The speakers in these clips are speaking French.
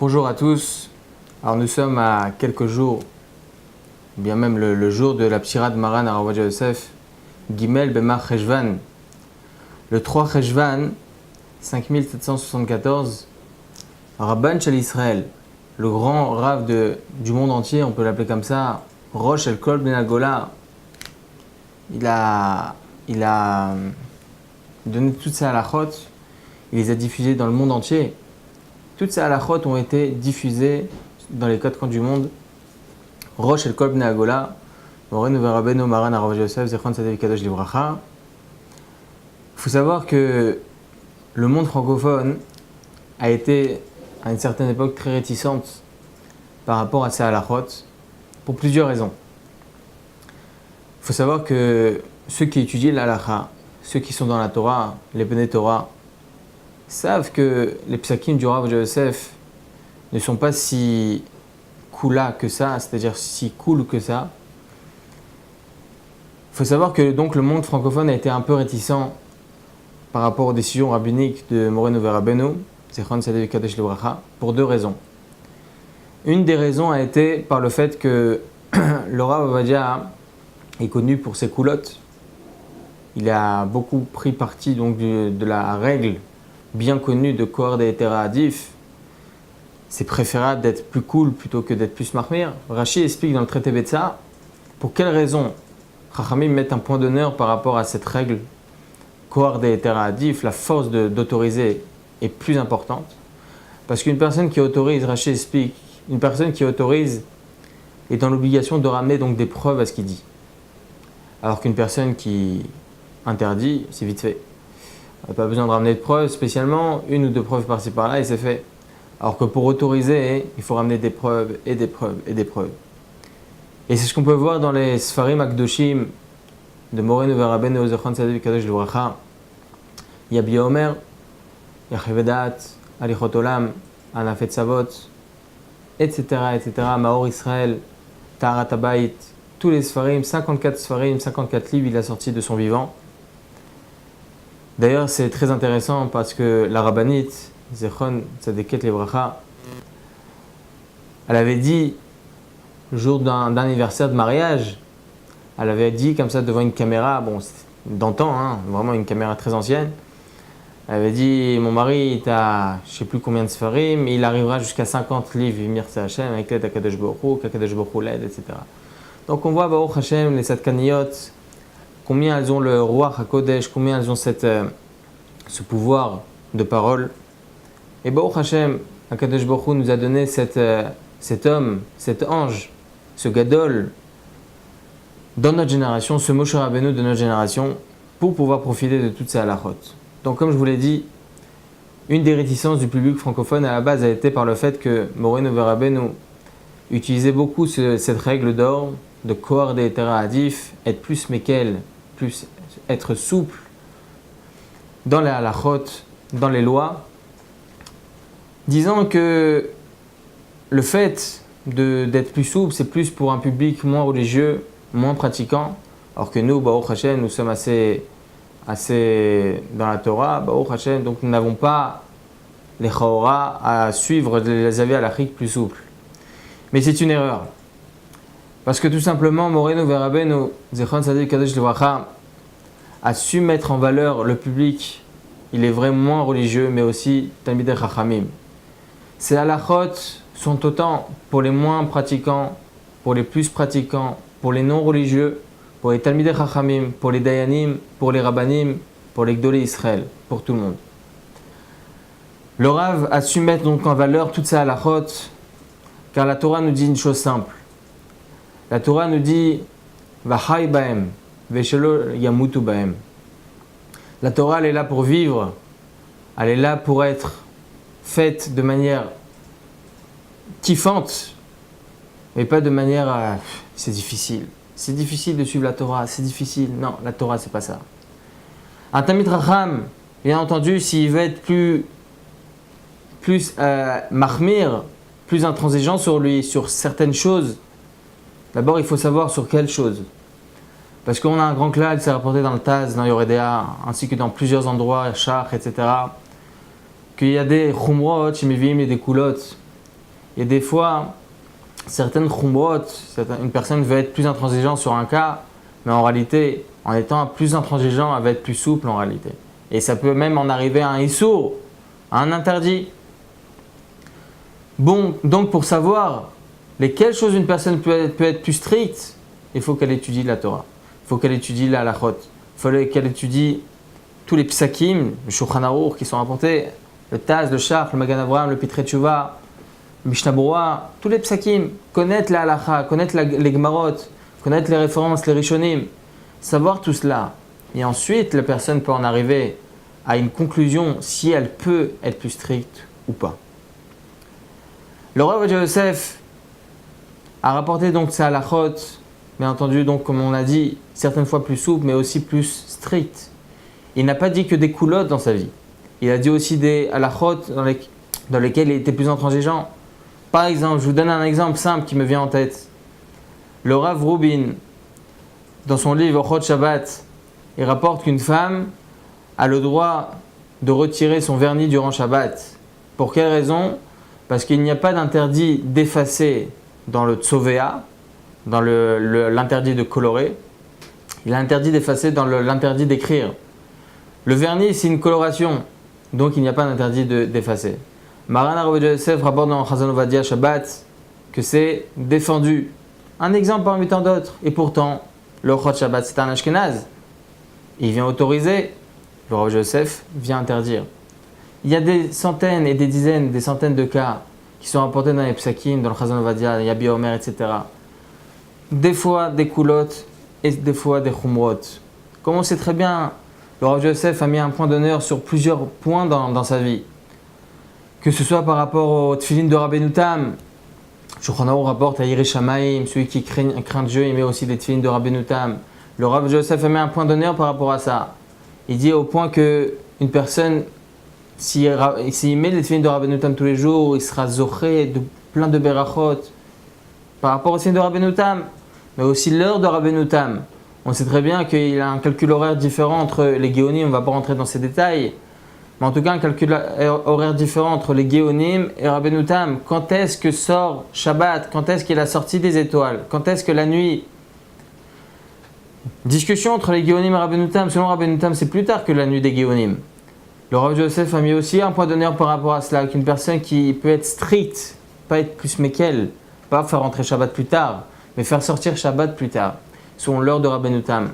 Bonjour à tous. Alors nous sommes à quelques jours, bien même le jour de la Psira de Maran Arav Ovadia Yosef, Gimel Bemar Cheshvan. Le 3 Cheshvan, 5774, Rabban Shel Israël, le grand Rav du monde entier, on peut l'appeler comme ça, Rosh El Kol Ben Agola, il a donné toutes ces halachot, il les a diffusées dans le monde entier. Toutes ces halachot ont été diffusées dans les 4 coins du monde. Rosh El Kol Ben Agola, Morenu Verabenu Maran Arav Ovadia Yosef, Zechron Tzaddik Kadosh Livracha. Il faut savoir que le monde francophone a été à une certaine époque très réticente par rapport à ces halachot pour plusieurs raisons. Il faut savoir que ceux qui étudient l'halakha, ceux qui sont dans la Torah, les Bnei Torah, savent que les psakim du Rav Ovadia Yosef ne sont pas si coula que ça, c'est-à-dire si cool que ça. Il faut savoir que donc le monde francophone a été un peu réticent par rapport aux décisions rabbiniques de Morenu Verabenu, Zechron Tzaddik Kadosh Livracha, pour 2 raisons. Une des raisons a été par le fait que le Rav Ovadia est connu pour ses coulottes. Il a beaucoup pris parti donc de la règle bien connue de Kohar De'etera Adif. C'est préférable d'être plus cool plutôt que d'être plus mahmir. Rashi explique dans le traité Betsa pour quelle raison Chachamim mettent un point d'honneur par rapport à cette règle Kohar De'etera Adif, la force d'autoriser est plus importante. Parce qu'une personne qui autorise, Rashi explique, une personne qui autorise est dans l'obligation de ramener donc des preuves à ce qu'il dit. Alors qu'une personne qui interdit, c'est vite fait. On n'a pas besoin de ramener de preuves spécialement, 1 ou 2 preuves par-ci par-là et c'est fait. Alors que pour autoriser, il faut ramener des preuves et des preuves et des preuves. Et c'est ce qu'on peut voir dans les Sfarim Akdoshim de Morenu Verabenu Zechron Tzaddik Kadosh Livracha. Il y a Bia Omer, il y a Chevedat, Alichot Olam, Anafet Savot, etc., Maor Israël, Taharat Habayit, tous les Sfarim, 54 Sfarim, 54 livres, il a sorti de son vivant. D'ailleurs, c'est très intéressant parce que la rabbinite, Zechron Tzaddik Livracha, elle avait dit, le jour d'un anniversaire de mariage, elle avait dit comme ça devant une caméra, bon, d'antan, hein, vraiment une caméra très ancienne, elle avait dit, mon mari, il a je ne sais plus combien de sfarim, il arrivera jusqu'à 50 livres, Vimir Hashem, avec l'aide d'Akadosh Baruch Hu, qu'Akadosh Baruch Hu l'aide, etc. Donc on voit, Baruch Hashem, les Sadkaniyot, combien elles ont le roi HaKodesh, combien elles ont ce pouvoir de parole. Et Baruch Hashem, Akadosh Baruch Hu nous a donné cet homme, cet ange, ce gadol, dans notre génération, ce Moshe Rabbeinu de notre génération, pour pouvoir profiter de toutes ces halachot. Donc comme je vous l'ai dit, une des réticences du public francophone à la base a été par le fait que Morenu Verabenu utilisait beaucoup cette règle d'or de Kohar De'etera Adif, être plus mekel, plus être souple dans les halachot, dans les lois, disant que le fait d'être plus souple, c'est plus pour un public moins religieux, moins pratiquant, alors que nous, Baruch Hashem, nous sommes assez dans la Torah, Baruch Hashem, donc nous n'avons pas les chaora à suivre les avis halachiques plus souples. Mais c'est une erreur. Parce que tout simplement, Morenu Verabenu, Zechron Tzaddik Kadosh Livracha, a su mettre en valeur le public, il est vraiment moins religieux, mais aussi Talmidei Chachamim. Ces halachot sont autant pour les moins pratiquants, pour les plus pratiquants, pour les non-religieux, pour les Talmidei Chachamim, pour les Dayanim, pour les Rabbanim, pour les Gdolei Israël, pour tout le monde. Le Rav a su mettre donc en valeur toutes ces halachot, car la Torah nous dit une chose simple. La Torah nous dit Vachai bahem, veshelo yamutu bahem. La Torah, elle est là pour vivre, elle est là pour être faite de manière kiffante, mais pas de manière c'est difficile. C'est difficile de suivre la Torah, c'est difficile. Non, la Torah, c'est pas ça. Un Talmid Chacham, bien entendu, s'il veut être plus mahmir, plus intransigeant sur lui, sur certaines choses, d'abord, il faut savoir sur quelles choses. Parce qu'on a un grand klal, c'est rapporté dans le Taz, dans Yoredea, ainsi que dans plusieurs endroits, Shach, etc., qu'il y a des chumrot, shemivim et des kulotes Et des fois, certaines khumrot, une personne veut être plus intransigeante sur un cas, mais en réalité, en étant plus intransigeant, elle va être plus souple en réalité. Et ça peut même en arriver à un issour, à un interdit. Bon, donc pour savoir lesquelles choses une personne peut être plus stricte, il faut qu'elle étudie la Torah. Il faut qu'elle étudie la halachot. Il faut qu'elle étudie tous les psakim, le Shulchan Aruch qui sont rapportés, le Taz, le Shach, le Magan Avraham, le Pitrei Tshuva, le Mishnah Berurah, tous les psakim, connaître la halacha, connaître les Gemarot, connaître les références, les Rishonim, savoir tout cela. Et ensuite, la personne peut en arriver à une conclusion si elle peut être plus stricte ou pas. Le Rav Ovadia Yosef a rapporté donc sa halachot, bien entendu, donc comme on a dit, certaines fois plus souple, mais aussi plus strict. Il n'a pas dit que des coulottes dans sa vie. Il a dit aussi des halachot dans lesquelles il était plus intransigeant. Par exemple, je vous donne un exemple simple qui me vient en tête. Le Rav Rubin, dans son livre Ochot Shabbat, il rapporte qu'une femme a le droit de retirer son vernis durant Shabbat. Pour quelle raison? Parce qu'il n'y a pas d'interdit d'effacer dans le Tzovea, dans l'interdit de colorer. Il est interdit d'effacer dans l'interdit d'écrire. Le vernis, c'est une coloration, donc il n'y a pas d'interdit d'effacer. Maran Rav Ovadia Yosef rapporte dans Chazon Ovadia Shabbat que c'est défendu. Un exemple parmi tant d'autres. Et pourtant, le Ochot Shabbat, c'est un Ashkenaz. Il vient autoriser, le Rav Ovadia Yosef vient interdire. Il y a des centaines et des dizaines, des centaines de cas qui sont rapportés dans les psakim, dans le Chazon Ovadia, Yabi Omer, etc. Des fois des coulottes et des fois des khumrot. Comme on sait très bien, le Rav Ovadia Yosef a mis un point d'honneur sur plusieurs points dans sa vie. Que ce soit par rapport au tefillin de Rabbeinu Tam, Shulchan Aruch rapporte à Yirei Shamayim, celui qui craint Dieu, il met aussi des tefillin de Rabbeinu Tam. Le Rav Ovadia Yosef a mis un point d'honneur par rapport à ça. Il dit au point qu'une personne, s'il met les tefillin de Rabbeinu Tam tous les jours, il sera zoché de plein de berachot par rapport au tefillin de Rabbeinu Tam, mais aussi l'heure de Rabbeinu Tam. On sait très bien qu'il a un calcul horaire différent entre les Géonim, on ne va pas rentrer dans ces détails, mais en tout cas un calcul horaire différent entre les Géonim et Rabbeinu Tam. Quand est-ce que sort Shabbat? Quand est-ce qu'il est la sortie des étoiles? Quand est-ce que la nuit? Discussion entre les Géonim et Rabbeinu Tam. Selon Rabbeinu Tam, c'est plus tard que la nuit des Géonim. Le Rav Ovadia Yosef a mis aussi un point d'honneur par rapport à cela, qu'une personne qui peut être stricte, pas être plus méquelle, pas faire rentrer Shabbat plus tard, mais faire sortir Shabbat plus tard, selon l'heure de Rabbeinu Tam.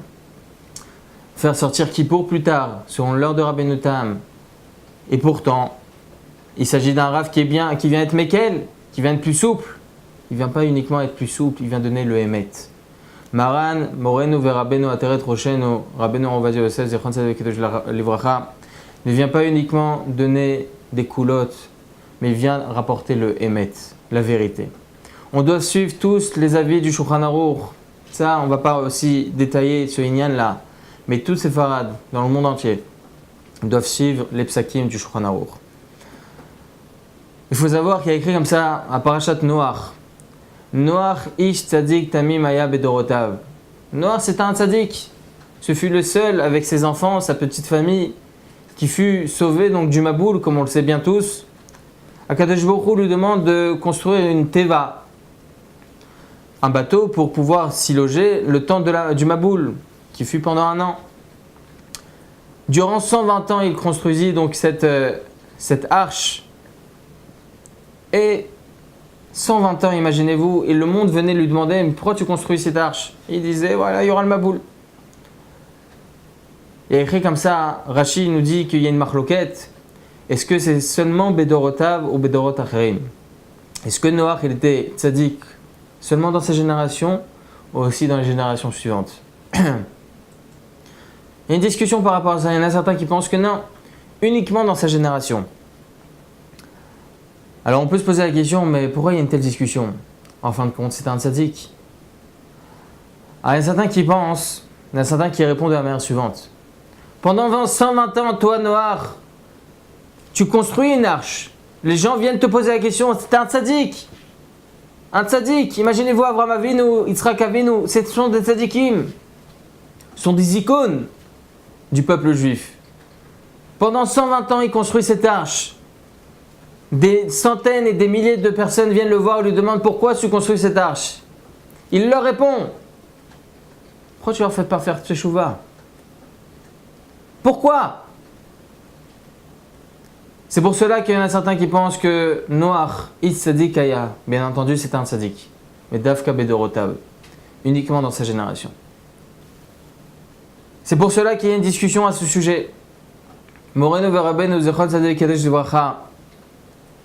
Faire sortir Kippour plus tard, selon l'heure de Rabbeinu Tam. Et pourtant, il s'agit d'un Rav qui vient être méquel, qui vient être plus souple. Il ne vient pas uniquement être plus souple, il vient donner le Emet. Maran, Morenu ve Rabbeinu Ateret Roshenu, Rabbeinu Ovadia Yosef, Zechron Tzedek Kedosh Livracha, ne vient pas uniquement donner des coulottes, mais il vient rapporter le Emet, la vérité. On doit suivre tous les avis du Shulchan Aruch. Ça, on ne va pas aussi détailler ce Inyan là, mais tous ces farades dans le monde entier doivent suivre les psakim du Shulchan Aruch. Il faut savoir qu'il y a écrit comme ça à Parashat Noach. Noach ish tzadik tamim aya bedorotav. Noach, c'est un tzadik. Ce fut le seul avec ses enfants, sa petite famille, qui fut sauvé donc du Maboul, comme on le sait bien tous. Akadosh Baruch Hu lui demande de construire une teva, un bateau pour pouvoir s'y loger le temps du Maboul, qui fut pendant 1 an. Durant 120 ans, il construisit donc cette arche. Et 120 ans, imaginez-vous, et le monde venait lui demander « Pourquoi tu construis cette arche ?» Il disait « Voilà, il y aura le Maboul. » Il y a écrit comme ça, Rashi nous dit qu'il y a une marloquette. Est-ce que c'est seulement Bedorotav ou Bedorot Acherim? Est-ce que Noach il était tzaddik seulement dans sa génération ou aussi dans les générations suivantes? Il y a une discussion par rapport à ça. Il y en a certains qui pensent que non, uniquement dans sa génération. Alors on peut se poser la question, mais pourquoi il y a une telle discussion? En fin de compte, c'est un tzaddik. Alors il y a certains qui pensent, il y en a certains qui répondent de la manière suivante. Pendant 120 ans, toi Noach, tu construis une arche. Les gens viennent te poser la question, c'est un tzaddik. Un tzaddik, imaginez-vous Avraham Avinu, Yitzhak Avinu, ce sont des tzaddikim. Ce sont des icônes du peuple juif. Pendant 120 ans, il construit cette arche. Des centaines et des milliers de personnes viennent le voir et lui demandent pourquoi tu construis cette arche. Il leur répond, pourquoi tu leur fais pas faire teshuvah? Pourquoi? C'est pour cela qu'il y en a certains qui pensent que Noach, is tzadik aya, bien entendu c'est un tzadik, mais Davka bedorotav, uniquement dans sa génération. C'est pour cela qu'il y a une discussion à ce sujet. Moreno Verabenu Zechon Tzaddik Kadosh Livracha,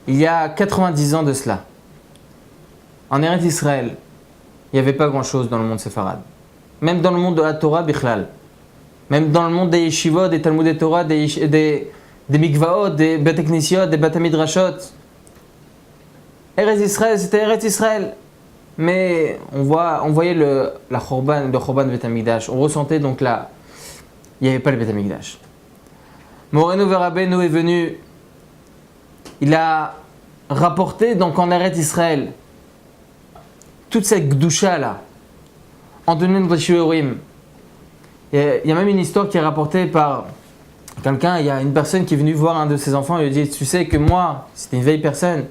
il y a 90 ans de cela, en Eretz Israël, il n'y avait pas grand-chose dans le monde séfarade. Même dans le monde de la Torah, bichlal. Même dans le monde des yeshivot, des talmudei Torah, des mikvaot, des bet eknisiot, des bet midrashot. Eretz Israël, c'était Eretz Israël. Mais on voyait le Chorban Bet Hamikdash. On ressentait donc là, il n'y avait pas le Bet Hamikdash. Moreno Verabenu est venu, il a rapporté donc en Eretz Israël toute cette gdusha là, en donnant de shiurim. Il y a même une histoire qui est rapportée par quelqu'un. Il y a une personne qui est venue voir un de ses enfants et lui dit, tu sais que moi, c'était une vieille personne,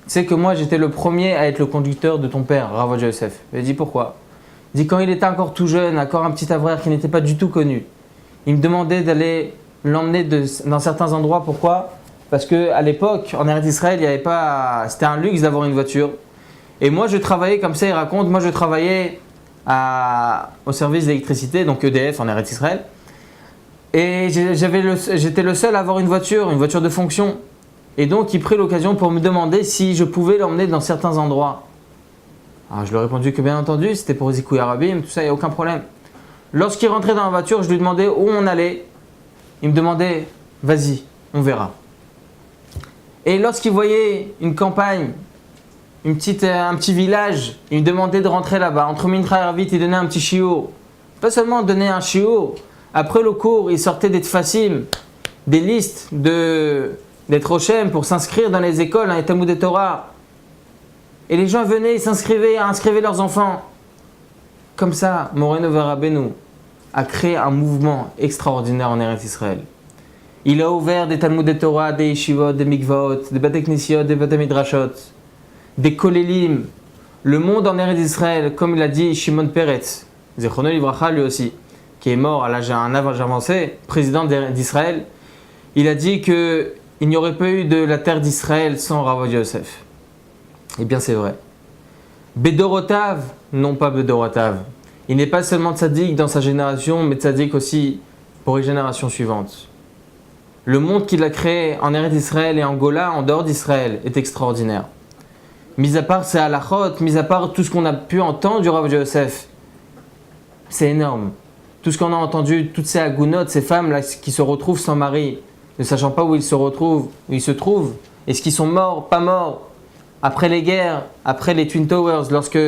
tu sais que moi j'étais le premier à être le conducteur de ton père, Rav Ovadia Yosef. Il lui dit pourquoi? Il dit quand il était encore tout jeune, encore un petit avraire qui n'était pas du tout connu, il me demandait d'aller l'emmener dans certains endroits. Pourquoi? Parce qu'à l'époque, en Eretz Israël, il y avait pas, c'était un luxe d'avoir une voiture. Et moi je travaillais, comme ça il raconte, moi je travaillais au service d'électricité, donc EDF en Eretz Israël. Et j'étais le seul à avoir une voiture de fonction. Et donc il prit l'occasion pour me demander si je pouvais l'emmener dans certains endroits. Alors je lui ai répondu que bien entendu, c'était pour Zikouy Arabim, tout ça, il n'y a aucun problème. Lorsqu'il rentrait dans la voiture, je lui demandais où on allait. Il me demandait, vas-y, on verra. Et lorsqu'il voyait une campagne, un petit village, il me demandait de rentrer là-bas. Entre Mincha et Arvit, il donnait un petit shiur. Pas seulement donner un shiur. Après le cours, il sortait des tfasim, des listes des trochem pour s'inscrire dans les écoles, dans les talmudei Torah. Et les gens venaient, ils inscrivaient leurs enfants. Comme ça, Moreno Verabenu a créé un mouvement extraordinaire en Eretz Israël. Il a ouvert des talmudei Torah, des yeshivot, des mikvaot, des bet eknisiot, des bet midrashot, des kolélim. Le monde en Eretz Israël, comme il a dit Shimon Peretz, Zichrono Livracha lui aussi, qui est mort à un âge avancé, président d'Israël, il a dit qu'il n'y aurait pas eu de la terre d'Israël sans Rav Ovadia Yosef. Eh bien c'est vrai. Bedorotav, non pas Bedorotav. Il n'est pas seulement tzaddik dans sa génération, mais tzaddik aussi pour les générations suivantes. Le monde qu'il a créé en Eretz Israël et en Gola, en dehors d'Israël, est extraordinaire. Mis à part ses halachot, mis à part tout ce qu'on a pu entendre du Rav Ovadia Yosef, c'est énorme. Tout ce qu'on a entendu, toutes ces agounot, ces femmes là qui se retrouvent sans mari, ne sachant pas où ils se trouvent, est-ce qu'ils sont morts, pas morts, après les guerres, après les Twin Towers, lorsque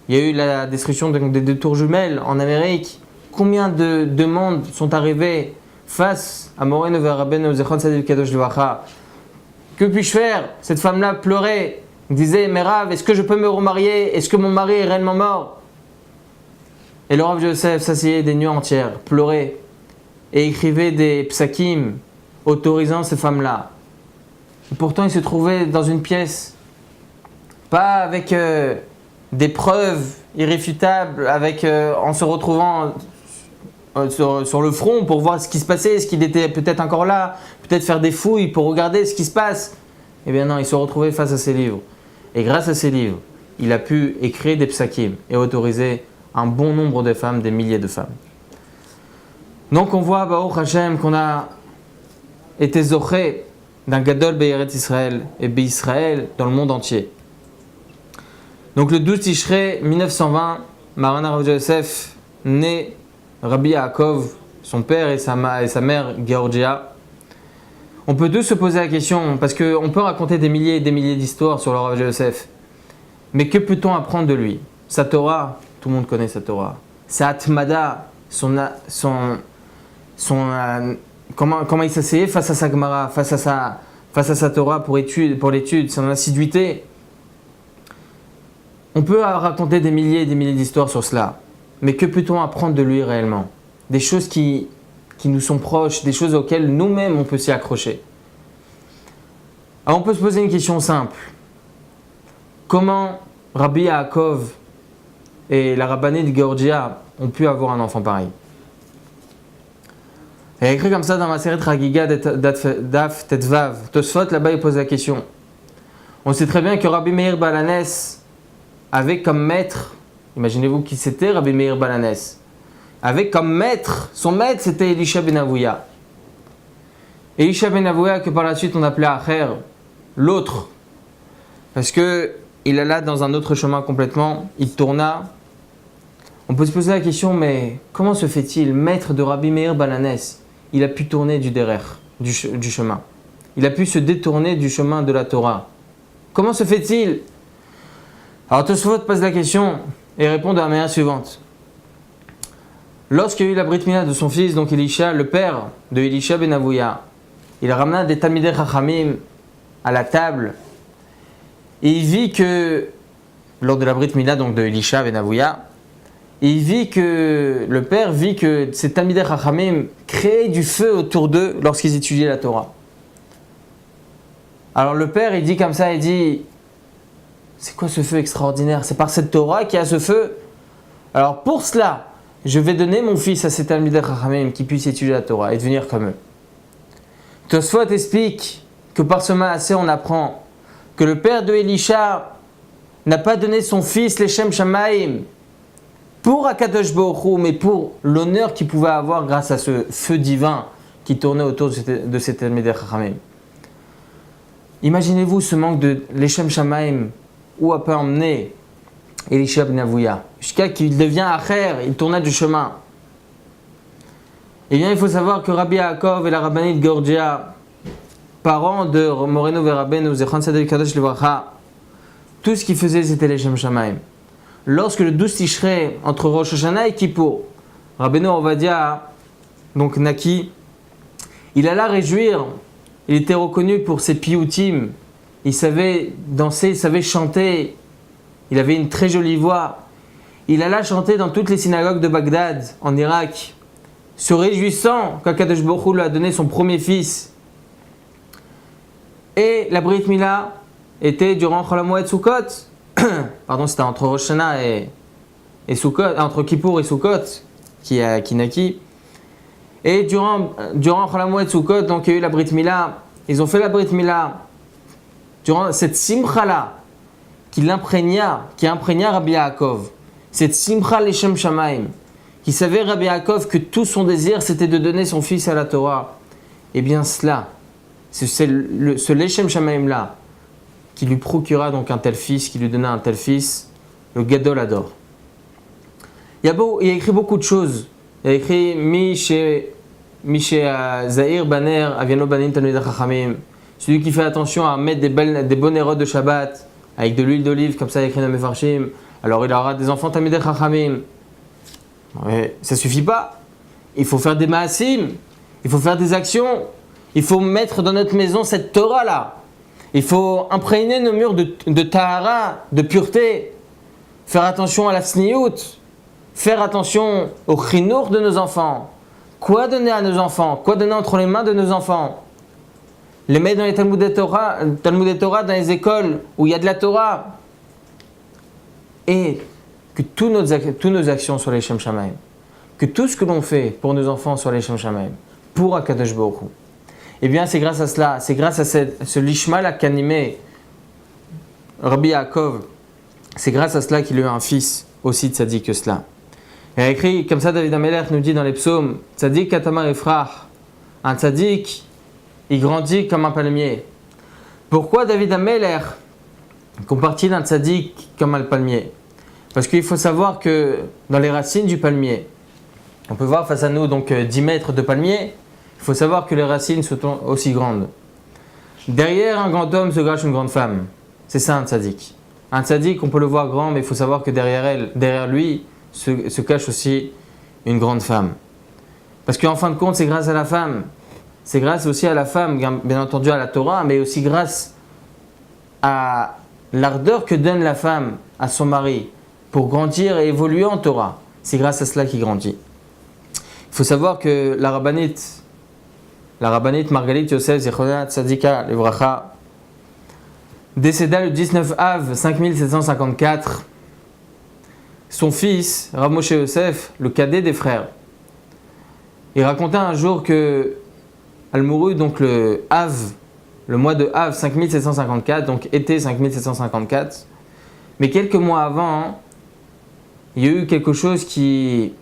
il y a eu la destruction des deux tours jumelles en Amérique, combien de monde sont arrivés face à Moreno Verabenu Zechon Tzaddik Kadosh Livracha? Que puis-je faire? Cette femme-là pleurait, disait, mais Rav, est-ce que je peux me remarier? Est-ce que mon mari est réellement mort? Et le Rav Yosef s'asseyait des nuits entières, pleurait et écrivait des psakim autorisant ces femmes-là. Et pourtant, il se trouvait dans une pièce, pas avec des preuves irréfutables, en se retrouvant sur le front pour voir ce qui se passait, est-ce qu'il était peut-être encore là, peut-être faire des fouilles pour regarder ce qui se passe. Eh bien non, il se retrouvait face à ces livres. Et grâce à ces livres, il a pu écrire des psakim et autoriser un bon nombre de femmes, des milliers de femmes. Donc on voit, Baruch Hashem, qu'on a été zoché d'un Gadol Be'eretz Israël et Be'Israël dans le monde entier. Donc le 12 Tishrei 1920, Maran Rav Ovadia Yosef naît Rabbi Yaakov, son père et sa mère Georgia. On peut tous se poser la question, parce qu'on peut raconter des milliers et des milliers d'histoires sur le Rav Ovadia Yosef, mais que peut-on apprendre de lui? Sa Torah, tout le monde connaît sa Torah. Sa Atmada, comment il s'asseyait face à sa Gemara, face à sa Torah pour l'étude, son assiduité. On peut raconter des milliers et des milliers d'histoires sur cela, mais que peut-on apprendre de lui réellement? Des choses qui nous sont proches, des choses auxquelles nous-mêmes on peut s'y accrocher. Alors on peut se poser une question simple. Comment Rabbi Yaakov et la rabbinite Georgia ont pu avoir un enfant pareil? Elle a écrit comme ça dans ma série Chagiga Daf Tetvav. Tosfot là-bas il pose la question. On sait très bien que Rabbi Meir Balanes avait comme maître, imaginez-vous qui c'était Rabbi Meir Balanes, avait comme maître, son maître c'était Elisha ben Avouya. Elisha ben Avouya que par la suite on appelait Acher, l'autre, parce que il alla dans un autre chemin complètement, il tourna. On peut se poser la question, mais comment se fait-il, maître de Rabbi Meir Balanes, il a pu tourner du derrière, du chemin. Il a pu se détourner du chemin de la Torah. Comment se fait-il? Alors Tosfot pose la question et répond de la manière suivante. Lorsqu'il y a eu la Brit Mila de son fils, donc Elisha, le père de Elisha ben Avouya, il ramena des Talmidei Chachamim à la table et il vit que, lors de la Brit Mila donc de Elisha ben Avouya, le père vit que ces Talmidei Chachamim créaient du feu autour d'eux lorsqu'ils étudiaient la Torah. Alors le père il dit comme ça, il dit, c'est quoi ce feu extraordinaire? C'est par cette Torah qu'il y a ce feu. Alors pour cela, je vais donner mon fils à ces Talmidei Chachamim qui puissent étudier la Torah et devenir comme eux. Tosfot explique que par ce maaser on apprend que le père de Elisha n'a pas donné son fils Leshem Shamaim pour Akadosh Baruch Hu, mais pour l'honneur qu'il pouvait avoir grâce à ce feu divin qui tournait autour de ces Talmidei Chachamim. Imaginez-vous ce manque de Leshem Shamaim où a pu emmener Elisha ben Avouya jusqu'à qu'il devient Acher, il tourna du chemin. Eh bien, il faut savoir que Rabbi Yaakov et la rabbinite Georgia, parents de Moreno Verabenu, Zechron Tzaddik Kadosh Livracha, tout ce qu'ils faisaient c'était Leshem Shamaim. Lorsque le 12 Tishrei, entre Rosh Hashanah et Kippour, Rabbeinu Ovadia, donc Naki, il alla réjouir, il était reconnu pour ses piyutim, il savait danser, il savait chanter, il avait une très jolie voix. Il alla chanter dans toutes les synagogues de Bagdad, en Irak, se réjouissant qu'Akadosh Baruch Hu lui a donné son premier fils. Et la Brit Mila était durant Chol HaMoed Sukkot, pardon, c'était entre Rosh Hashanah et Sukkot, entre Kippour et Sukkot, qui naquit. Et durant Chol HaMoed Sukkot, donc il y a eu la Brit Mila, ils ont fait la Brit Mila durant cette simcha-là, qui imprégna Rabbi Yaakov, cette simcha Leshem Shamaim, qui savait Rabbi Yaakov que tout son désir c'était de donner son fils à la Torah. Et bien cela, c'est ce Leshem Shamaim là, qui lui procura donc un tel fils, qui lui donna un tel fils, le Gadol Ador. Il a écrit beaucoup de choses. Il a écrit Zahir Baner Aviano Banin Talmidei Chachamim, celui qui fait attention à mettre des bonnes érodes de Shabbat avec de l'huile d'olive, comme ça il a écrit dans Mefarshim, alors il aura des enfants Talmidei Chachamim. Ouais, ça suffit pas. Il faut faire des maasim, il faut faire des actions, il faut mettre dans notre maison cette Torah là. Il faut imprégner nos murs de tahara, de pureté, faire attention à la sniout, faire attention au chinour de nos enfants. Quoi donner à nos enfants? Quoi donner entre les mains de nos enfants? Les mettre dans les Talmudei Torah, dans les écoles où il y a de la Torah. Et que toutes nos actions soient les Leshem Shamaim. Que tout ce que l'on fait pour nos enfants soit les Leshem Shamaim. Pour Akadosh Baruch Hu. Eh bien, c'est grâce à cela, c'est grâce à ce lishma là qu'animait Rabbi Yaakov, c'est grâce à cela qu'il a eu un fils aussi tzaddik que cela. Il a écrit, comme ça David Ameler nous dit dans les psaumes, tzaddik katamar efrach, un tzaddik, il grandit comme un palmier. Pourquoi David Ameler compare-t-il un tzaddik comme un palmier? Parce qu'il faut savoir que dans les racines du palmier, on peut voir face à nous donc 10 mètres de palmier. Il faut savoir que les racines sont aussi grandes. Derrière un grand homme se cache une grande femme. C'est ça un tzaddik. Un tzaddik, on peut le voir grand, mais il faut savoir que derrière lui, se cache aussi une grande femme. Parce qu'en fin de compte, c'est grâce à la femme. C'est grâce aussi à la femme, bien entendu à la Torah, mais aussi grâce à l'ardeur que donne la femme à son mari pour grandir et évoluer en Torah. C'est grâce à cela qu'il grandit. Il faut savoir que la rabbinite Margalit Yosef Zechona Tzadika Livracha, décéda le 19 Av 5754. Son fils, Rav Moshe Yosef, le cadet des frères, il raconta un jour que elle mourut donc le mois de Av 5754, donc été 5754. Mais quelques mois avant, il y a eu quelque chose qui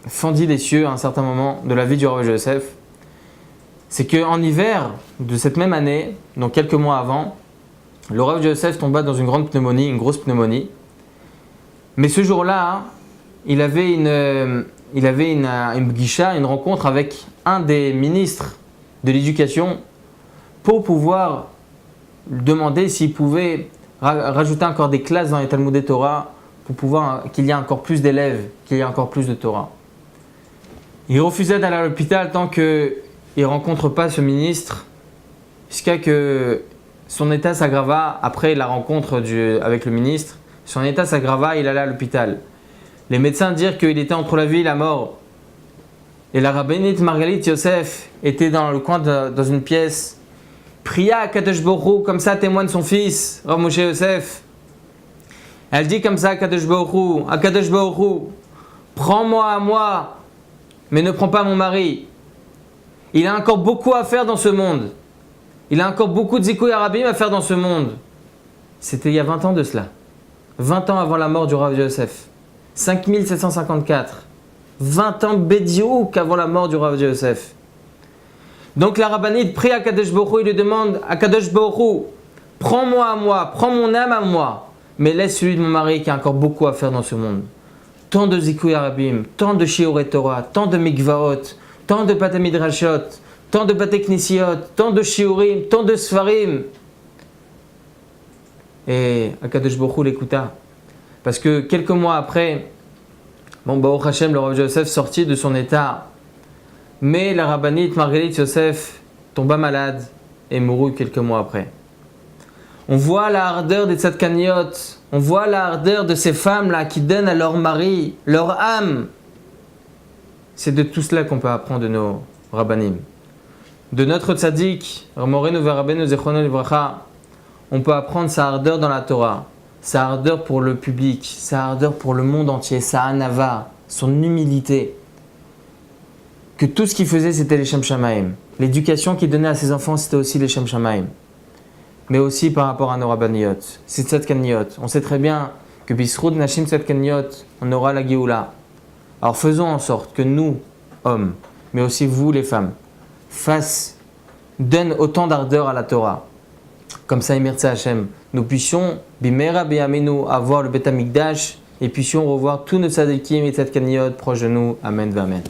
fendit les cieux à un certain moment de la vie du Rav Yosef. C'est qu'en hiver de cette même année, donc quelques mois avant, le Rav Yosef tomba dans une grande pneumonie, une grosse pneumonie. Mais ce jour-là, il avait une pgisha, une rencontre avec un des ministres de l'éducation pour pouvoir demander s'il pouvait rajouter encore des classes dans les Talmudei Torah pour pouvoir qu'il y ait encore plus d'élèves, qu'il y ait encore plus de Torah. Il refusait d'aller à l'hôpital tant qu'il ne rencontre pas ce ministre, jusqu'à que son état s'aggrava après la rencontre avec le ministre. Son état s'aggrava, il allait à l'hôpital. Les médecins dirent qu'il était entre la vie et la mort. Et la rabbinite Margalit Yosef était dans le coin, dans une pièce. Pria à Kadosh Baruch Hu, comme ça témoigne son fils, Rav Moshe Yosef. Elle dit comme ça à Kadosh Baruch Hu, prends-moi à moi, mais ne prends pas mon mari. Il a encore beaucoup à faire dans ce monde. Il a encore beaucoup de zikouï arabim à faire dans ce monde. C'était il y a 20 ans de cela. 20 ans avant la mort du Rav Yosef. 5754. 20 ans bédiouk avant la mort du Rav Yosef. Donc la rabbinite prie à Kadosh Baruch Hu, il lui demande à Kadosh Baruch Hu, prends-moi à moi, prends mon âme à moi, mais laisse celui de mon mari qui a encore beaucoup à faire dans ce monde. Tant de zikouï arabim, tant de shiurei Torah, tant de mikvaot, tant de Batei Midrashot, tant de Batei Knisiot, tant de shiurim, tant de sfarim. Et Akadosh Baruch Hu l'écouta. Parce que quelques mois après, Baruch Hashem, le Rav Yosef sortit de son état. Mais la rabbinite Margalit Yosef tomba malade et mourut quelques mois après. On voit la ardeur des tzadkaniot, on voit la ardeur de ces femmes-là qui donnent à leur mari, leur âme. C'est de tout cela qu'on peut apprendre de nos rabbanim. De notre tzaddik, Morenu Verabenu Zechrono Livracha, on peut apprendre sa ardeur dans la Torah, sa ardeur pour le public, sa ardeur pour le monde entier, sa anava, son humilité. Que tout ce qu'il faisait, c'était les Shem Shamaim. L'éducation qu'il donnait à ses enfants, c'était aussi les Shem Shamaim. Mais aussi par rapport à nos rabbaniot, c'est tzadkaniot. On sait très bien que Bisroud Nashim tzadkaniot, on aura la Géoula. Alors faisons en sorte que nous, hommes, mais aussi vous, les femmes, donnent autant d'ardeur à la Torah. Comme ça, Emirtza Hashem, nous puissions, Bimera Beyamenu, avoir le Bet Hamikdash et puissions revoir tous nos tzadikim et tzadkaniot proches de nous. Amen, Amen.